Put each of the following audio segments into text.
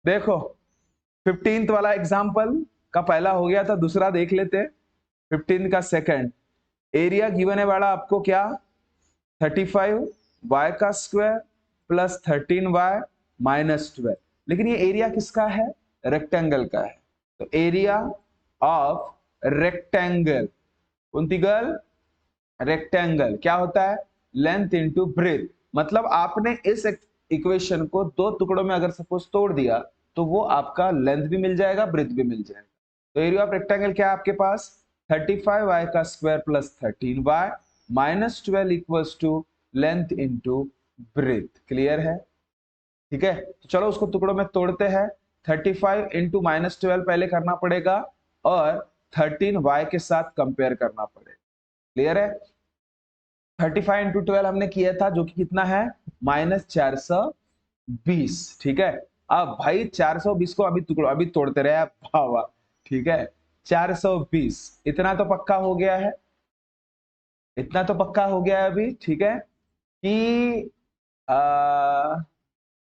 देखो 15th वाला example का पहला हो गया था, दूसरा देख लेते। 15 का सेकंड एरिया गिवन है बड़ा आपको क्या, 35 y का स्क्वायर प्लस 13y माइनस 12। लेकिन ये एरिया किसका है, रेक्टेंगल का है। तो area of rectangle, Kunti girl, rectangle क्या होता है, लेंथ इंटू ब्रेथ। मतलब आपने इस इक्वेशन को दो टुकड़ों में अगर सपोज तोड़ दिया तो वो आपका लेंथ भी मिल जाएगा, ब्रेथ भी मिल जाएगा। तो एरिया ऑफ रेक्टेंगल क्या है आपके पास, 35y का square plus 13y minus 12 equals to length into breadth. Clear है, ठीक है। तो चलो उसको टुकड़ों में तोड़ते हैं। 35 इंटू माइनस 12 पहले करना पड़ेगा और 13y के साथ कंपेयर करना पड़ेगा। क्लियर है। 35 इंटू 12 हमने किया था जो कि कितना है, -420। ठीक है। अब भाई 420 को अभी टुकड़ों अभी तोड़ते रहे आप, वाह, ठीक है। 420 इतना तो पक्का हो गया है, इतना तो पक्का हो गया है अभी, ठीक है कि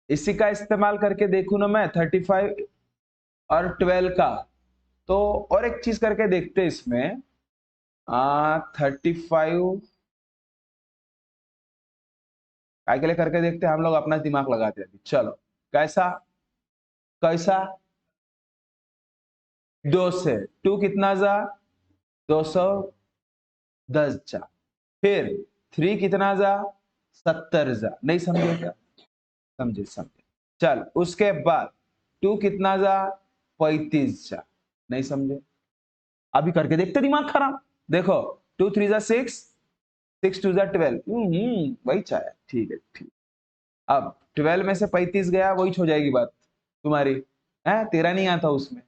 इसी का इस्तेमाल करके देखूं ना मैं 35 और 12 का। तो और एक चीज करके देखते इसमें, 35 काय के लिए करके देखते हैं हम लोग, अपना दिमाग लगाते हैं। चलो कैसा, कैसा 2 से 2 कितना जा, 210 जा। फिर 3 कितना जा, 70 जा। नहीं समझे क्या, समझे समझे। चल उसके बाद 2 कितना जा, 35 जा। नहीं समझे, अभी करके देखते दिमाग खराब। देखो 2 3 जा 6, 6 2 जा 12, वही चाहे, ठीक है ठीक। अब 12 में से 35 गया, वही हो जाएगी बात तुम्हारी, है तेरा नहीं आता उसमें,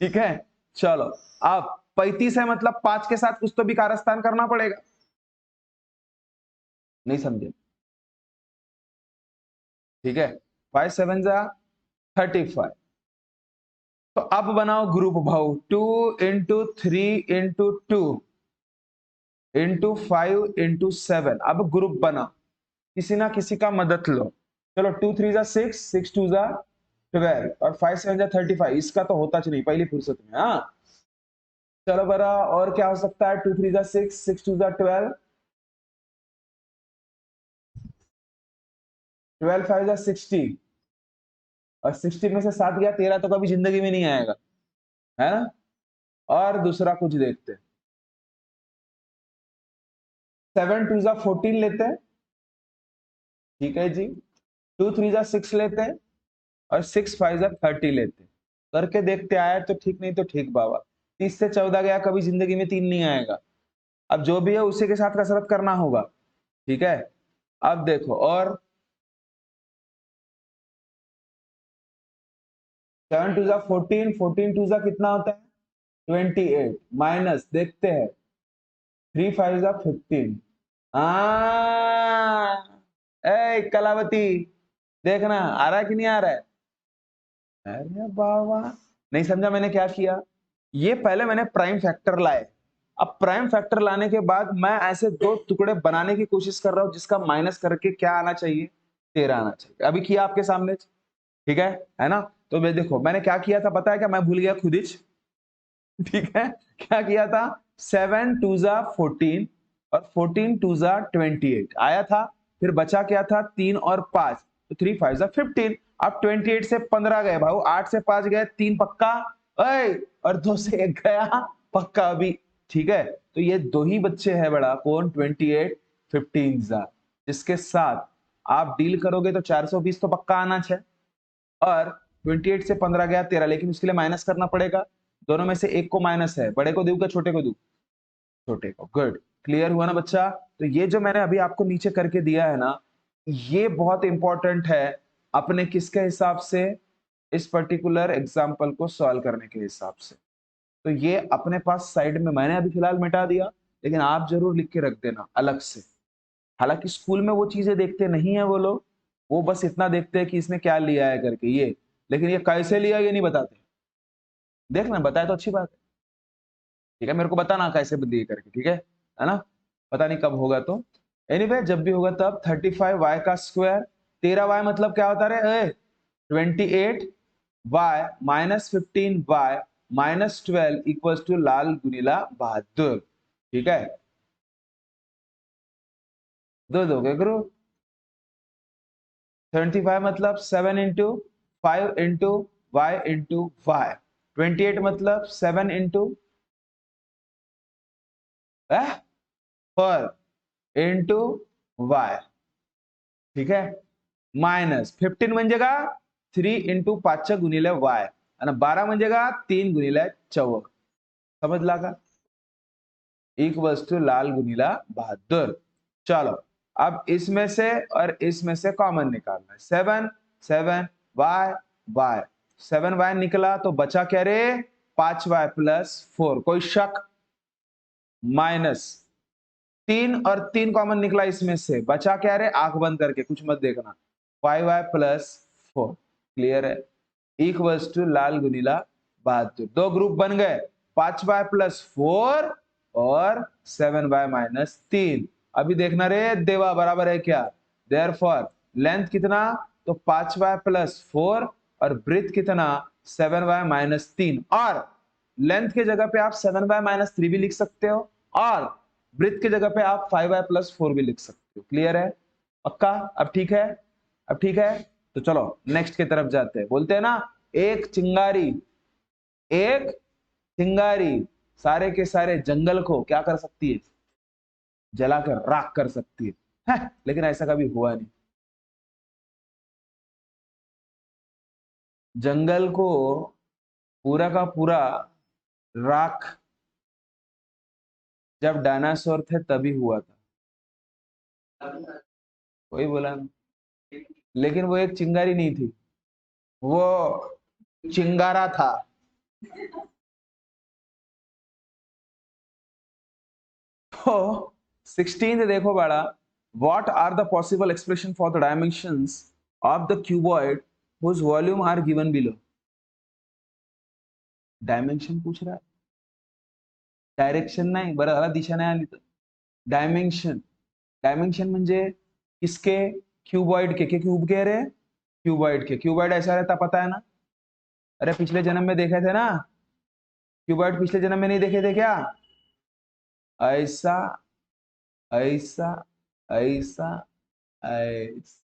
ठीक है। चलो अब 35 है मतलब 5 के साथ कुछ तो भी कारस्तान करना पड़ेगा। नहीं समझे, ठीक है। 5 7 जा 35। तो अब बनाओ ग्रुप भाऊ, 2 इंटू 3 इंटू 2 इंटू 5 इंटू 7। अब ग्रुप बना, किसी ना किसी का मदद लो। चलो 2 3 जा 6, 6 2 जा 12 और 5 7 जा 35। इसका तो होता नहीं पहली फुर्सत में, हाँ। चलो बरा और क्या हो सकता है, 2 3 जा 6, 6 2 जा 12, 12 5 जा 60 और 60 में से 7 गया, 13 तो कभी जिंदगी में नहीं आएगा, है ना। और दूसरा कुछ देखते हैं, 7 2 जा 14 लेते हैं, ठीक है जी। 2 3 जा 6 लेते हैं और 6 5 जा 30 लेते हैं। करके देखते, आया तो ठीक, नहीं तो ठीक बाबा। 30 से 14 गया, कभी जिंदगी में 3 नहीं आएगा। अब जो भी है उसी के साथ कसरत करना होगा, ठीक है। अब देखो और 7 2 जा 14, 14 2 जा कितना होता है, 28 माइनस देखते हैं 3 5 जा 15। ए कलावती, देखना आ रहा है कि नहीं आ रहा है। अरे बाबा, नहीं समझा मैंने क्या किया। ये पहले मैंने प्राइम फैक्टर लाए, अब प्राइम फैक्टर लाने के बाद मैं ऐसे दो टुकड़े बनाने की कोशिश कर रहा हूं जिसका माइनस करके क्या आना चाहिए, 13 आना चाहिए। अभी किया आपके सामने, ठीक है ना। तो मैं देखो मैंने क्या किया था पता है क्या, मैं भूल गया खुद ही, ठीक है। क्या किया था, 7 2 जा 14 और 14 2 जा 28 आया था। फिर बचा क्या था, 3 और 5, तो 3 5 जा 15। अब 28 से 15 गए भाऊ, 8 से 5 गए, 3 पक्का, ओए, और 2 से 1 गया पक्का अभी, ठीक है। तो ये दो ही बच्चे हैं बड़ा, कौन, 28 15 जा, जिसके साथ आप डील करोगे तो 420 तो पक्का आना चाहिए। और 28 से 15 गया 13, लेकिन उसके लिए माइनस करना पड़ेगा। दोनों में से एक को माइनस है, बड़े को दूं क्या छोटे को दूं, छोटे को। गुड, क्लियर हुआ ना बच्चा। तो ये जो मैंने अभी आपको नीचे करके दिया है ना, ये बहुत इंपॉर्टेंट है अपने किसके हिसाब से, इस पर्टिकुलर एग्जाम्पल को सॉल्व करने के हिसाब से। तो ये अपने पास साइड में मैंने अभी फिलहाल मिटा दिया, लेकिन आप जरूर लिख के रख देना अलग से। हालांकि स्कूल में वो चीजें देखते नहीं है वो लोग, वो बस इतना देखते हैं कि इसने क्या लिया है करके ये, लेकिन ये कैसे लिया ये नहीं बताते। देखना बताए तो अच्छी बात है, ठीक है। मेरे को बताना कैसे दिए करके, ठीक है ना। पता नहीं कब होगा तो एनीवे जब भी होगा तब 35 y का स्क्वायर, 13 y मतलब क्या होता है रे, 28 वाई -15 वाई -12 इक्वल्स टू लाल गुनीला बहादुर। ठीक है, दो दोगे गुरु। 75 मतलब 7 into 5 into y into y. 28 मतलब 7 इंटू 4 इंटू वाई। ठीक है, मायनस 15 म्हणजेगा 3 इंटू 5 गुणिले वाय आणि 12 म्हणजेगा 3 गुणिले 14। समजला का? इक्वल्स टू लाल गुनीला बहादुर। चलो अब इसमें से और इसमें से कॉमन निकालना है। 7 7 वाई वाई 7 वाई निकला तो बचा क्या रे? 5 वाई प्लस 4। कोई शक? माइनस 3 और 3 कॉमन निकला इसमें से, बचा क्या रे? आंख बंद करके कुछ मत देखना। 5 वाई प्लस 4। क्लियर है? इक्वल्स टू लाल गुनीला बहादुर। दो ग्रुप बन गए, 5 वाई प्लस 4 और 7 वाई माइनस 3। अभी देखना रे देवा बराबर है क्या? देयरफॉर लेंथ कितना? तो 5 वाई प्लस 4 और ब्रेथ कितना? 7 वाई माइनस 3। और लेंथ के जगह पे आप 7 वाई माइनस 3 भी लिख सकते हो और ब्रेथ की जगह पे आप 5 वाई प्लस 4 भी लिख सकते हो। क्लियर है? पक्का? अब ठीक है? अब ठीक है, तो चलो नेक्स्ट की तरफ जाते हैं। बोलते हैं ना, एक चिंगारी, एक चिंगारी सारे के सारे जंगल को क्या कर सकती है? जलाकर राख कर सकती है, लेकिन ऐसा कभी हुआ नहीं। जंगल को पूरा का पूरा राख जब डायनासोर थे तभी हुआ था। कोई बोला नहीं। लेकिन वो एक चिंगारी नहीं थी, वो चिंगारा था। तो 16 देखो बड़ा, what are the possible expression for the dimensions of the cuboid whose volume are given below. Dimension पूछ रहा है, डायरेक्शन नाही, बरं झाला दिशा नाही आली तर। डायमेंशन, डायमेंशन म्हणजे किसके? क्यूबॉइड के क्यूब के रे? क्यूबॉइड के। क्यूबॉइड ऐसा रहता पता है ना? अरे पिछले जन्म में देखे थे ना क्यूबॉइड? पिछले जन्म में नहीं देखे थे क्या? ऐसा ऐसा ऐसा ऐसा,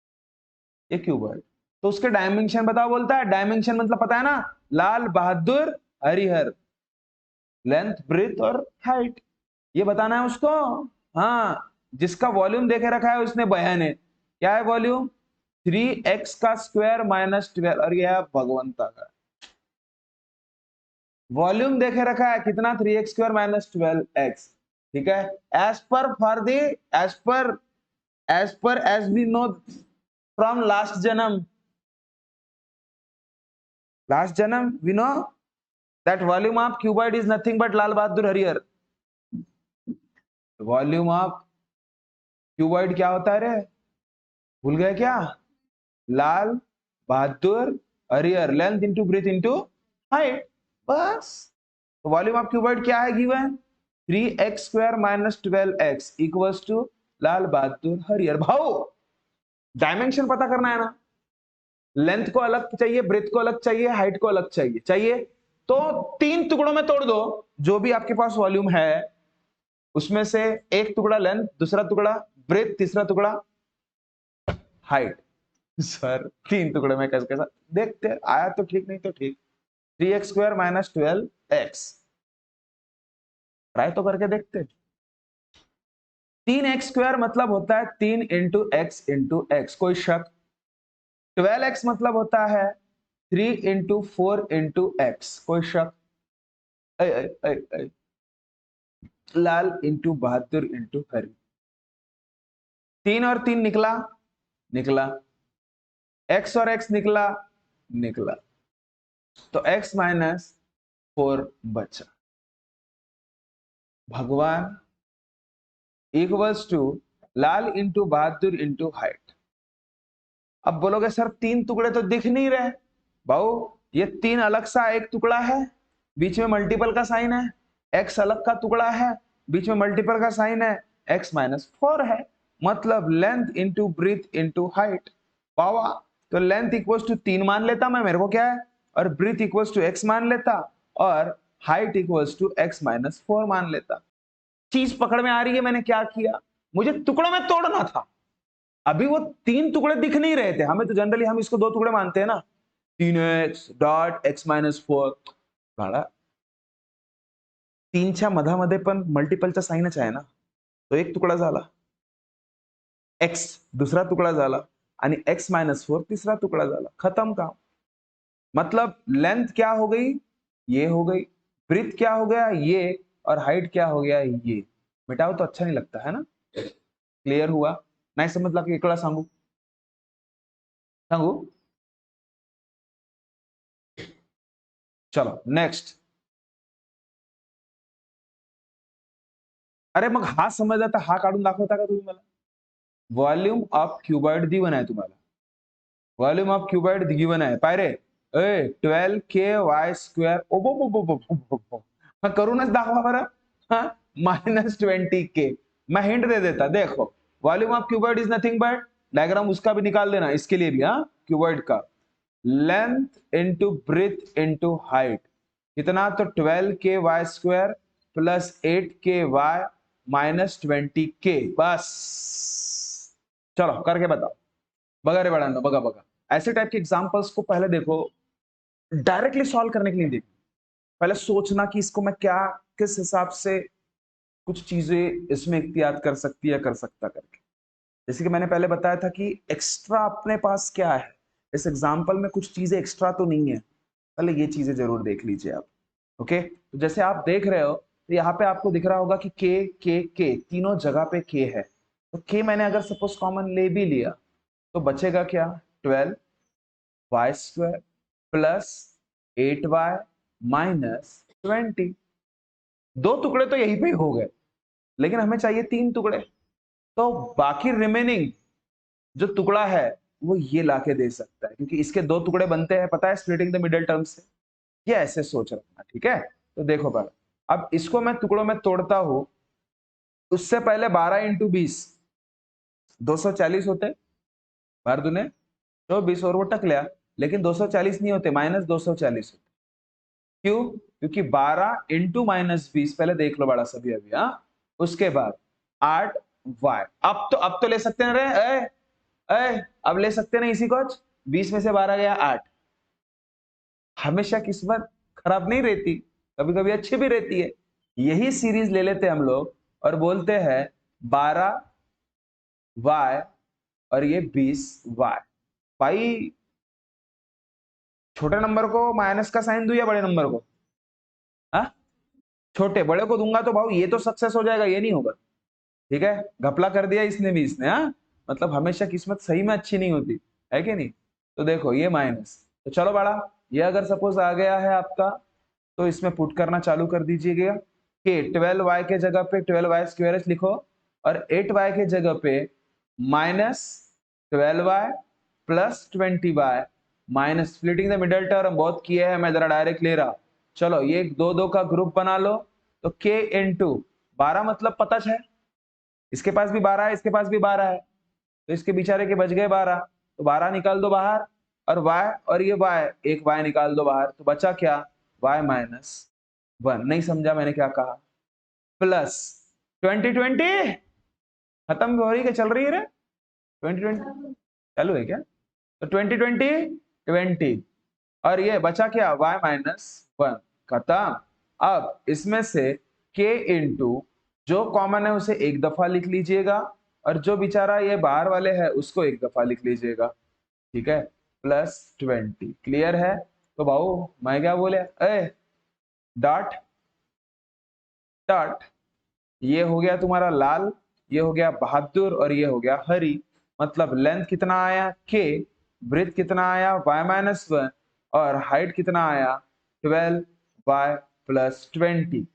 ये क्यूबॉइड। तो उसके डायमेंशन बताओ। बोलता है डायमेंशन मतलब पता है ना, लाल बहादुर हरिहर, लेंथ ब्रेथ और हाइट, ये बताना है उसको। हाँ, जिसका वॉल्यूम देखे रखा है उसने बयान है। क्या है वॉल्यूम? 3x का स्क्वायर माइनस 12। और यह भगवंता का वॉल्यूम देखे रखा है कितना? 3x square minus 12x। ठीक है, एज पर for the age we know from last जन्म we know that volume of cuboid is nothing but Lal Bahadur Harihar. Volume of cuboid क्या होता है रे? भूल गए क्या? Lal Bahadur Harihar, length into breadth into height, बस। वॉल्यूम ऑफ क्यूबॉइड क्या है given? 3x square minus 12x equals to Lal Bahadur Harihar. भाऊ डायमेंशन पता करना है ना, लेंथ को अलग चाहिए, ब्रेथ को अलग चाहिए, हाइट को अलग चाहिए तो 3 टुकड़ों में तोड़ दो। जो भी आपके पास वॉल्यूम है उसमें से एक टुकड़ा लेंथ, दूसरा टुकड़ा ब्रेथ, तीसरा टुकड़ा हाइट। सर 3 टुकड़े में कैसे कैसा? देखते, आया तो ठीक, नहीं तो ठीक। 3x square minus 12x, try तो करके देखते। 3x स्क्वायर मतलब होता है 3 इंटू एक्स इंटू एक्स, कोई शक? 12x मतलब होता है 3 इंटू 4 इंटू एक्स, कोई शक? ऐ, ऐ, ऐ, ऐ। लाल इंटू बहादुर इंटू हरि। 3 और 3 निकला, निकला। x और x निकला, निकला। तो x माइनस 4 बचा। भगवान इक्वल्स टू लाल इंटू बहादुर इंटू हाइट। अब बोलोगे सर 3 टुकड़े तो दिख नहीं रहे। भाऊ ये 3 अलग सा एक टुकड़ा है, बीच में मल्टीपल का साइन है। x अलग का टुकड़ा है, बीच में मल्टीपल का साइन है। x माइनस 4 है, मतलब length into breadth into height. पावा तो लेंथ इक्वल्स टू 3 मान लेता मैं, मेरे को क्या है और ब्रीथ इक्वल्स टू x मान लेता और हाइट इक्वल्स टू x-4 मान लेता। चीज पकड़ में आ रही है? मैंने क्या किया, मुझे टुकड़ों में तोड़ना था। अभी वो 3 टुकड़े दिख नहीं रहे थे, हमें तो जनरली हम इसको 2 टुकड़े मानते हैं ना, 3x डॉट x-4 भाड़ा 3च्या मधामध्ये पण मल्टिपलचा साइनच आहे ना, तो एक तुकडा झाला, x दूसरा टुकड़ा झाला आणि x-4 तीसरा टुकड़ा झाला, खत्म काम। मतलब लेंथ क्या हो गई, ये हो गई, ब्रीथ क्या हो गया, ये, और हाइट क्या हो गया, ये। मिटाओ तो अच्छा नहीं लगता है ना। क्लियर हुआ? नहीं समजला की इकडं सांगू सांगू चलो नेक्स्ट। अरे मग हा समजला तर हा काढून दाखवता का तुम्ही मला? व्हॉल्यूम ऑफ क्यूबॉइड गिवन आहे तुम्हाला, व्हॉल्यूम ऑफ क्यूबॉइड गिवन आहे, पाय रे 12 k y², हाँ करूनच दाखवा बरं, हाँ -20 k। मैं हिंट दे देता, देखो volume of cuboid is nothing but, diagram उसका भी निकाल देना, इसके लिए भी, हाँ क्यूबॉइड का length into breadth into height कितना, तो 12 k y² plus 8 k y -20 k, बस। चलो करके बताओ। बघा रे बाळांनो, बघा बघा, ऐसे टाइप के एग्जांपल्स को पहले देखो, डायरेक्टली सॉल्व करने के लिए देखो, पहले सोचना कि इसको मैं क्या, किस हिसाब से कुछ चीजें इसमें इख्तियार कर सकती है, कर सकता करके। जैसे कि मैंने पहले बताया था कि एक्स्ट्रा अपने पास क्या है, इस एग्जाम्पल में कुछ चीजें एक्स्ट्रा तो नहीं है, पहले ये चीजें जरूर देख लीजिए आप। ओके, तो जैसे आप देख रहे हो, तो यहाँ पे आपको दिख रहा होगा कि के तीनों जगह पे के है, तो के मैंने अगर सपोज कॉमन ले भी लिया तो बचेगा क्या, 12y² प्लस 8y -20। 2 टुकड़े तो यहीं पे ही हो गए, लेकिन हमें चाहिए 3 टुकड़े, तो बाकी रिमेनिंग जो टुकड़ा है वो ये लाके दे सकता है, क्योंकि इसके 2 टुकड़े बनते हैं, पता है, स्प्लिटिंग द मिडिल टर्म से। ये ऐसे सोच रखना, ठीक है। तो देखो बार, अब इसको मैं टुकड़ों में तोड़ता हूं, उससे पहले 12 × 20 240 होते, बार दुने 24 और वो टक लिया, लेकिन 240 नहीं होते, -240 होते। क्यों? क्योंकि 12 × -20, पहले देख लो बड़ा सभी अभी, हाँ उसके बाद 8y, अब तो ले सकते हैं रे, अब ले सकते ना इसी को, 20 में से 12 गया 8। हमेशा किस्मत खराब नहीं रहती, कभी कभी अच्छी भी रहती है। यही सीरीज ले लेते हम लोग और बोलते हैं 12y और ये 20y। भाई छोटे नंबर को माइनस का साइन दूं या बड़े नंबर को? हाँ छोटे, बड़े को दूंगा तो भाई ये तो सक्सेस हो जाएगा, ये नहीं होगा, ठीक है। घपला कर दिया इसने भी, इसने, हाँ मतलब हमेशा किस्मत सही में अच्छी नहीं होती है कि नहीं। तो देखो ये माइनस, तो चलो बड़ा, ये अगर सपोज आ गया है आपका, तो इसमें पुट करना चालू कर दीजिएगा कि 12y के जगह पे 12y² लिखो और 8y के जगह पे -12y plus 20y minus, splitting the middle term बहुत किए हैं, मैं जरा डायरेक्ट ले रहा। चलो ये 2 का ग्रुप बना लो, तो k इंटू 12 मतलब पता है, इसके पास भी 12 है, इसके पास भी 12 है, तो इसके बेचारे के बच गए 12, तो 12 निकाल दो बाहर, और y और ये y, एक y निकाल दो बाहर, तो बचा क्या, y -1। नहीं समझा मैंने क्या कहा, प्लस 2020 खत्म हो रही है, चल रही है रे 2020 चालू है क्या, तो 20 और ये बचा क्या, y -1, खत्म। अब इसमें से k इंटू जो कॉमन है उसे एक दफा लिख लीजिएगा, और जो बेचारा ये बाहर वाले है उसको एक दफा लिख लीजिएगा, ठीक है, +20। क्लियर है? तो भाऊ मैं क्या बोले, डॉट डॉट, ये हो गया तुम्हारा लाल, ये हो गया बहादुर, और ये हो गया हरी। मतलब लेंथ कितना आया k, ब्रेथ कितना आया y-1, और हाइट कितना आया 12y + 20।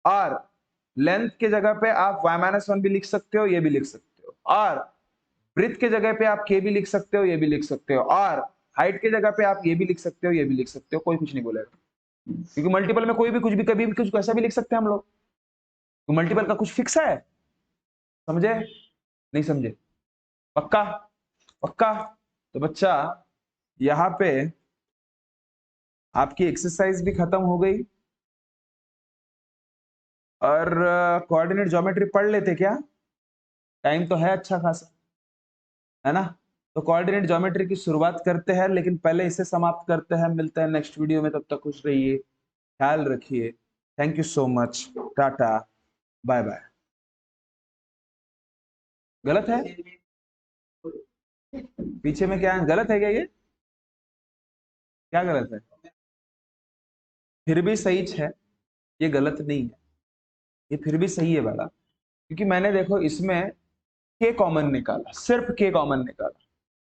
और लेंथ के जगह पे आप y-1 भी लिख सकते हो, ये भी लिख सकते हो, और ब्रेथ के जगह पे आप k भी लिख सकते हो, ये भी लिख सकते हो, और हाइट के जगह पे आप ये भी लिख सकते हो, ये भी लिख सकते हो, कोई कुछ नहीं बोलेगा, क्योंकि मल्टीपल में कोई भी कुछ भी कभी भी कुछ ऐसा भी लिख सकते हैं हम लोग, तो मल्टीपल का कुछ फिक्स है, समझे नहीं समझे? पक्का? पक्का? तो बच्चा यहाँ पे आपकी एक्सरसाइज भी खत्म हो गई। और कोऑर्डिनेट ज्योमेट्री पढ़ लेते क्या? टाइम तो है अच्छा खासा, है ना? तो कोऑर्डिनेट ज्योमेट्री की शुरुआत करते हैं, लेकिन पहले इसे समाप्त करते हैं। मिलते हैं नेक्स्ट वीडियो में, तब तक खुश रहिए, ख्याल रखिए। Thank you so much. Tata, bye bye. गलत है? पीछे में क्या है? गलत है क्या ये? क्या गलत है? फिर भी सही है, ये गलत नहीं है, ये फिर भी सही है बेटा। क्योंकि मैंने देखो इसमें के कॉमन निकाला, सिर्फ के कॉमन निकाला।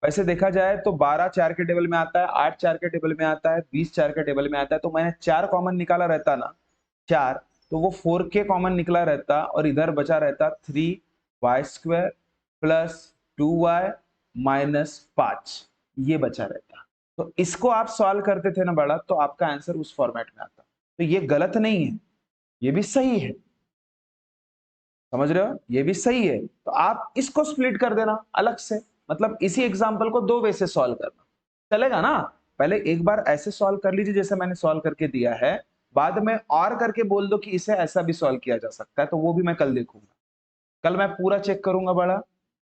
वैसे देखा जाए तो 12 4 के टेबल में आता है, 8 4 के टेबल में आता है, 20 4 के टेबल में आता है। तो मैंने 4 कॉमन निकाला रहता ना, 4, तो वो 4 के कॉमन निकला रहता और इधर बचा रहता 3y² प्लस 2y माइनस 5, ये बचा रहता। तो इसको आप सॉल्व करते थे ना बड़ा, तो आपका आंसर उस फॉर्मेट में आता। तो ये गलत नहीं है, ये भी सही है। समझ रहे हो? ये भी सही है। तो आप इसको स्प्लिट कर देना अलग से, मतलब इसी एग्जांपल को दो वे से सॉल्व करना, चलेगा ना? पहले एक बार ऐसे सॉल्व कर लीजिए जैसे मैंने सॉल्व करके दिया है, बाद में और करके बोल दो कि इसे ऐसा भी सॉल्व किया जा सकता है, तो वो भी मैं कल देखूंगा। कल मैं पूरा चेक करूंगा बड़ा,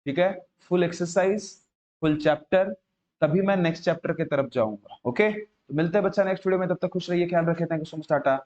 ठीक है? फुल एक्सरसाइज, फुल चैप्टर, तभी मैं नेक्स्ट चैप्टर की तरफ जाऊंगा। ओके, तो मिलते हैं बच्चा नेक्स्ट वीडियो में, तब तक खुश रहिए, ख्याल रखिए। Thank you so much, Tata.